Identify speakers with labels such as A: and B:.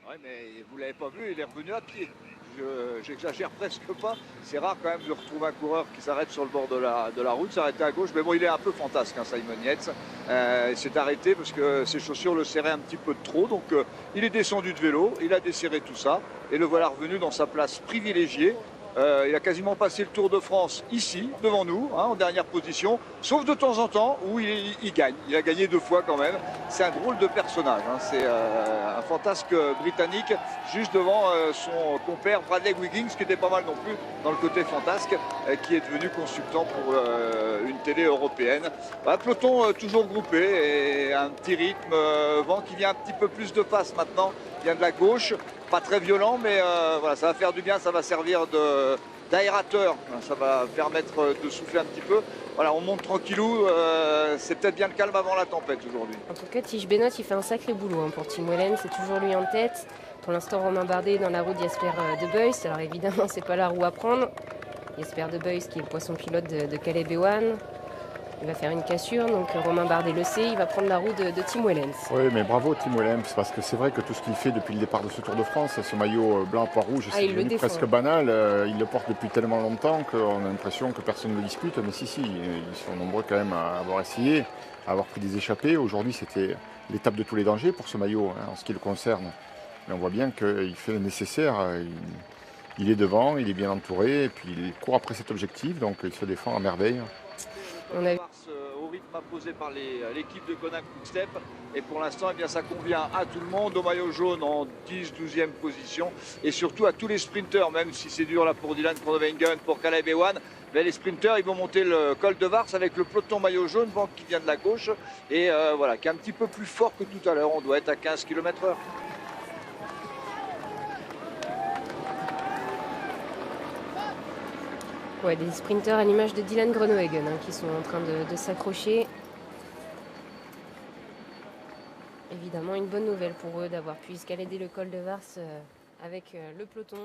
A: Ouais, mais vous l'avez pas vu, il est revenu à pied. J'exagère presque pas. C'est rare quand même de retrouver un coureur qui s'arrête sur le bord de la route, s'arrêter à gauche. Mais bon, il est un peu fantasque, hein, Simon Yates. Il s'est arrêté parce que ses chaussures le serraient un petit peu de trop. Donc il est descendu de vélo, il a desserré tout ça. Et le voilà revenu dans sa place privilégiée. Il a quasiment passé le Tour de France ici, devant nous, hein, en dernière position, sauf de temps en temps où il gagne. Il a gagné 2 fois quand même. C'est un drôle de personnage. Hein. C'est un fantasque britannique, juste devant son compère Bradley Wiggins, qui était pas mal non plus dans le côté fantasque, qui est devenu consultant pour une télé européenne. Un peloton toujours groupé et un petit rythme, vent qui vient un petit peu plus de face maintenant, vient de la gauche. Pas très violent, mais voilà, ça va faire du bien, ça va servir d'aérateur, ça va permettre de souffler un petit peu. Voilà, on monte tranquillou, c'est peut-être bien le calme avant la tempête aujourd'hui.
B: En tout cas, Tige Benoît, il fait un sacré boulot hein, pour Tim Wellens, c'est toujours lui en tête. Pour l'instant, Romain Bardet est dans la roue de Jasper De Buys. Alors évidemment, c'est pas la roue à prendre. Jasper De Buys, qui est le poisson pilote de Caleb Ewan. Il va faire une cassure, donc Romain Bardet le sait, il va prendre la roue de Tim Wellens.
C: Oui, mais bravo Tim Wellens, parce que c'est vrai que tout ce qu'il fait depuis le départ de ce Tour de France, ce maillot blanc pois rouge, c'est devenu presque banal. Il le porte depuis tellement longtemps qu'on a l'impression que personne ne le dispute. Mais si, ils sont nombreux quand même à avoir essayé, à avoir pris des échappées. Aujourd'hui, c'était l'étape de tous les dangers pour ce maillot, hein, en ce qui le concerne. Mais on voit bien qu'il fait le nécessaire. Il est devant, il est bien entouré, et puis il court après cet objectif, donc il se défend à merveille.
A: On a au rythme imposé par l'équipe de Konak Quick-Step, et pour l'instant eh bien, ça convient à tout le monde, au maillot jaune en 10-12e position, et surtout à tous les sprinteurs, même si c'est dur là pour Dylan Groenewegen, pour Caleb Ewan. Mais les sprinteurs, ils vont monter le col de Vars avec le peloton maillot jaune, vent qui vient de la gauche, et voilà, qui est un petit peu plus fort que tout à l'heure. On doit être à 15 km/h.
B: Ouais, des sprinteurs à l'image de Dylan Groenewegen hein, qui sont en train de s'accrocher. Évidemment, une bonne nouvelle pour eux d'avoir pu escalader le col de Vars avec le peloton.